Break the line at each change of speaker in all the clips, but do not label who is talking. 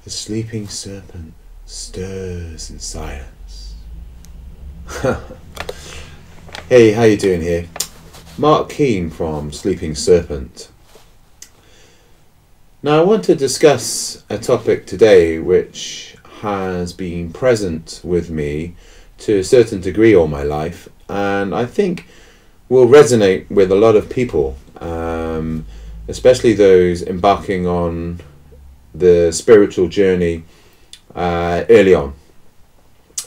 The sleeping serpent stirs in silence. Hey, how you doing here? Mark Keane from Sleeping Serpent. Now I want to discuss a topic today which has been present with me to a certain degree all my life, and I think will resonate with a lot of people, especially those embarking on the spiritual journey early on.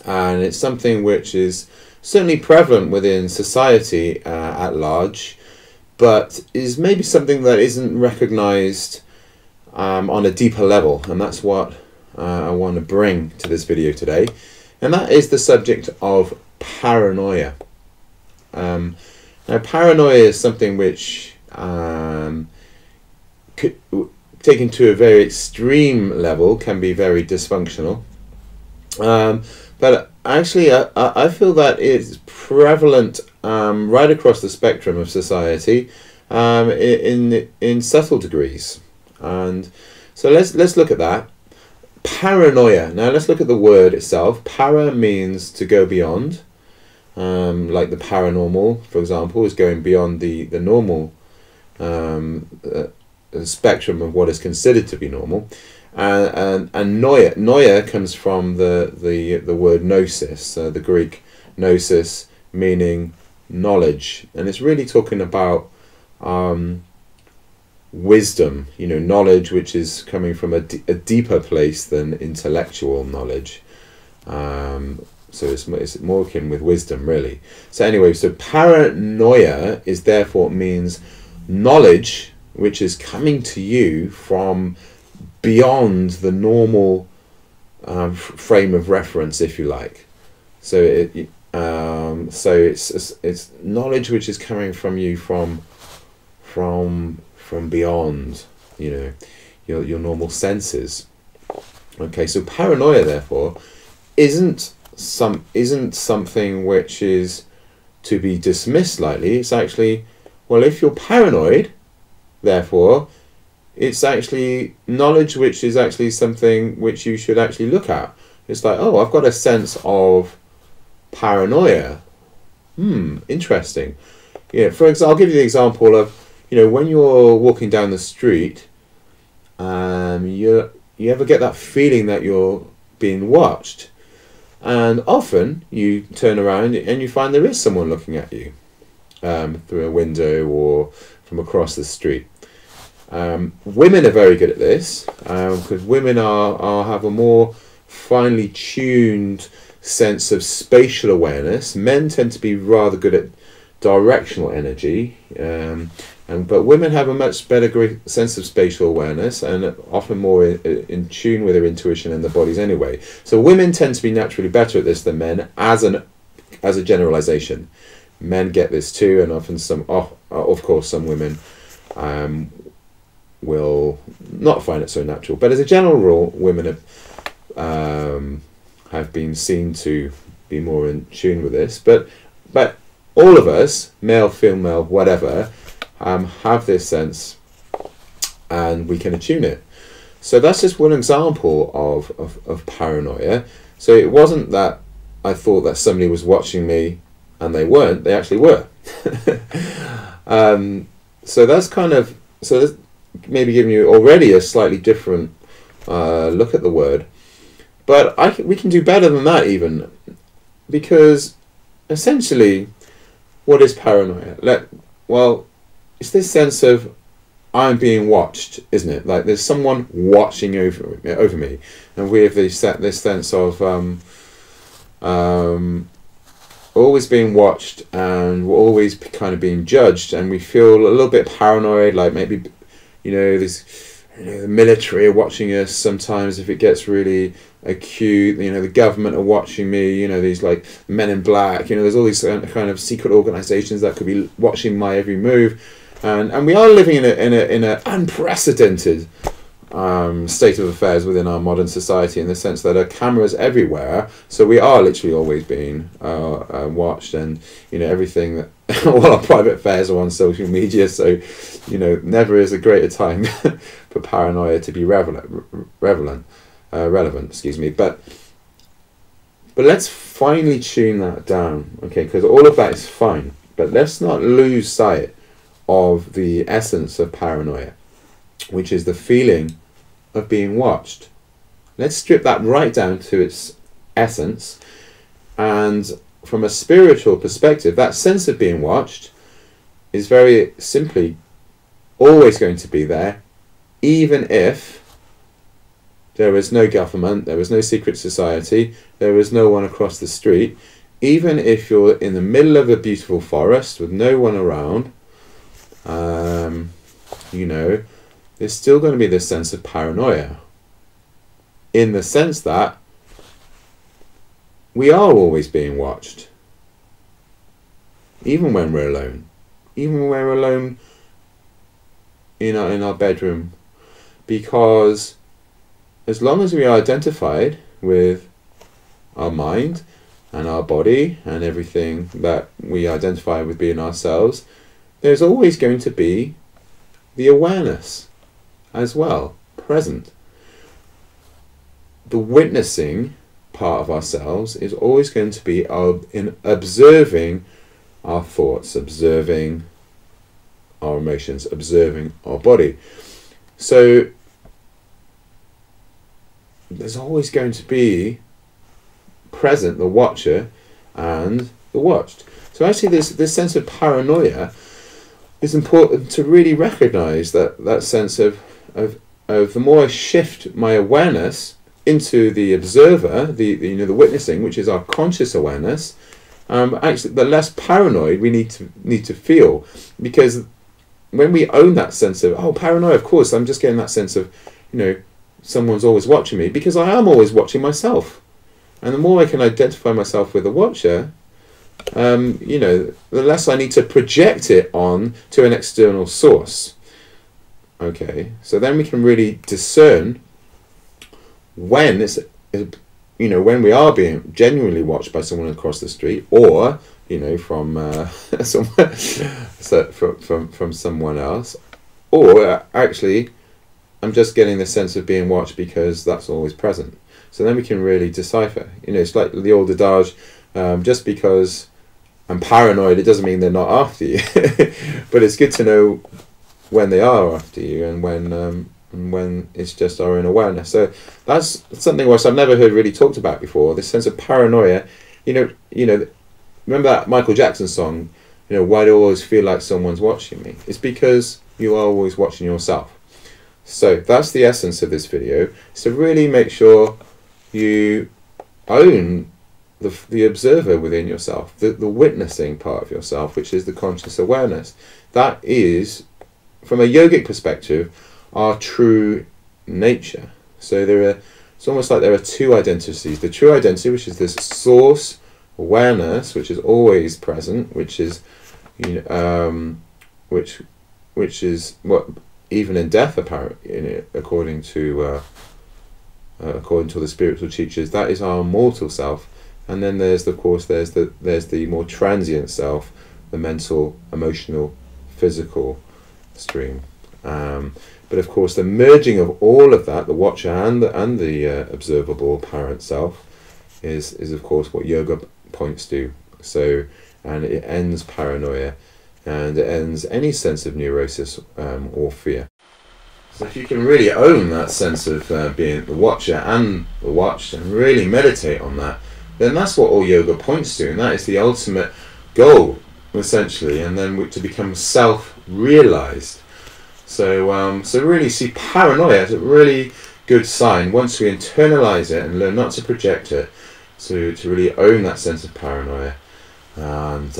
And it's something which is certainly prevalent within society at large, but is maybe something that isn't recognized on a deeper level, and that's what I want to bring to this video today, and that is the subject of paranoia. Now paranoia is something which taken to a very extreme level can be very dysfunctional, but actually I feel that it's prevalent right across the spectrum of society in subtle degrees. And so let's look at that. Paranoia. Now let's look at the word itself. Para means to go beyond, like the paranormal, for example, is going beyond the normal spectrum of what is considered to be normal, and noia comes from the word gnosis, the Greek gnosis, meaning knowledge, and it's really talking about wisdom, knowledge which is coming from a deeper place than intellectual knowledge. So it's more akin with wisdom, really. So anyway, so paranoia is therefore means knowledge which is coming to you from beyond the normal frame of reference, if you like. So it's knowledge which is coming from you from beyond, your normal senses. Okay, so paranoia therefore isn't something which is to be dismissed lightly. It's actually, well, if you're paranoid, therefore, it's actually knowledge which is actually something which you should actually look at. It's like, oh, I've got a sense of paranoia. Interesting. For example, I'll give you the example of, when you're walking down the street, you ever get that feeling that you're being watched, and often you turn around and you find there is someone looking at you through a window or from across the street. Women are very good at this because women have a more finely tuned sense of spatial awareness. Men tend to be rather good at directional energy, but women have a much better sense of spatial awareness and often more in tune with their intuition and their bodies anyway. So women tend to be naturally better at this than men, as a generalization. Men get this too, and often of course some women will not find it so natural. But as a general rule, women have been seen to be more in tune with this. But all of us, male, female, whatever, have this sense, and we can attune it. So that's just one example of paranoia. So it wasn't that I thought that somebody was watching me and they weren't. They actually were. So that's maybe giving you already a slightly different look at the word. But we can do better than that even, because essentially, what is paranoia? Well, it's this sense of I'm being watched, isn't it? Like there's someone watching over me, and we have this sense of always being watched, and we're always kind of being judged, and we feel a little bit paranoid, like maybe the military are watching us sometimes if it gets really acute. The government are watching me. These like men in black. There's all these kind of secret organizations that could be watching my every move, and we are living in a unprecedented state of affairs within our modern society, in the sense that there are cameras everywhere, so we are literally always being watched, and everything that all our private affairs are on social media, so never is a greater time for paranoia to be relevant. relevant, excuse me. But let's finely tune that down, okay? Because all of that is fine, but let's not lose sight of the essence of paranoia, which is the feeling of being watched. Let's strip that right down to its essence, and from a spiritual perspective, that sense of being watched is very simply always going to be there, even if there is no government, there is no secret society, there is no one across the street. Even if you're in the middle of a beautiful forest with no one around, you know, there's still going to be this sense of paranoia, in the sense that we are always being watched, even when we're alone, even when we're alone in our bedroom, because as long as we are identified with our mind and our body and everything that we identify with being ourselves, there's always going to be the awareness as well present. The witnessing part of ourselves is always going to be in observing our thoughts, observing our emotions, observing our body. So there's always going to be present the watcher and the watched. So actually this sense of paranoia is important to really recognize, that sense of the more I shift my awareness into the observer, the witnessing, which is our conscious awareness, actually the less paranoid we need to feel. Because when we own that sense of, paranoia, of course, I'm just getting that sense of, someone's always watching me, because I am always watching myself. And the more I can identify myself with the watcher, the less I need to project it on to an external source. Okay, so then we can really discern when when we are being genuinely watched by someone across the street, or from from someone else, or actually I'm just getting the sense of being watched because that's always present. So then we can really decipher. It's like the old adage, just because I'm paranoid, it doesn't mean they're not after you. But it's good to know when they are after you, and when it's just our own awareness. So that's something which I've never heard really talked about before. This sense of paranoia. Remember that Michael Jackson song? Why do I always feel like someone's watching me? It's because you are always watching yourself. So that's the essence of this video. So really make sure you own the observer within yourself, the witnessing part of yourself, which is the conscious awareness. That is, from a yogic perspective, our true nature. So it's almost like there are two identities. The true identity, which is this source awareness, which is always present, which is which is what even in death, apparently, according to the spiritual teachers, that is our mortal self. And then there's the more transient self, the mental, emotional, physical stream. But of course, the merging of all of that, the watcher and the observable apparent self, is of course what yoga points to. So, and it ends paranoia, and it ends any sense of neurosis or fear. So if you can really own that sense of being the watcher and the watched, and really meditate on that, then that's what all yoga points to, and that is the ultimate goal, essentially, and then to become self-realized. So really see paranoia as a really good sign. Once we internalize it and learn not to project it, to really own that sense of paranoia, and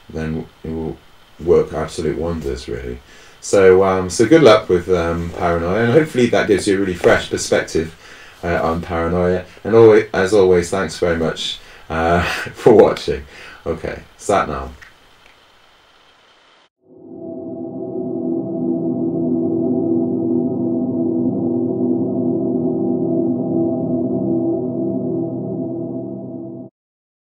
then it will work absolute wonders, really. So good luck with paranoia, and hopefully that gives you a really fresh perspective on paranoia. And as always, thanks very much for watching. Okay, Sat Nam.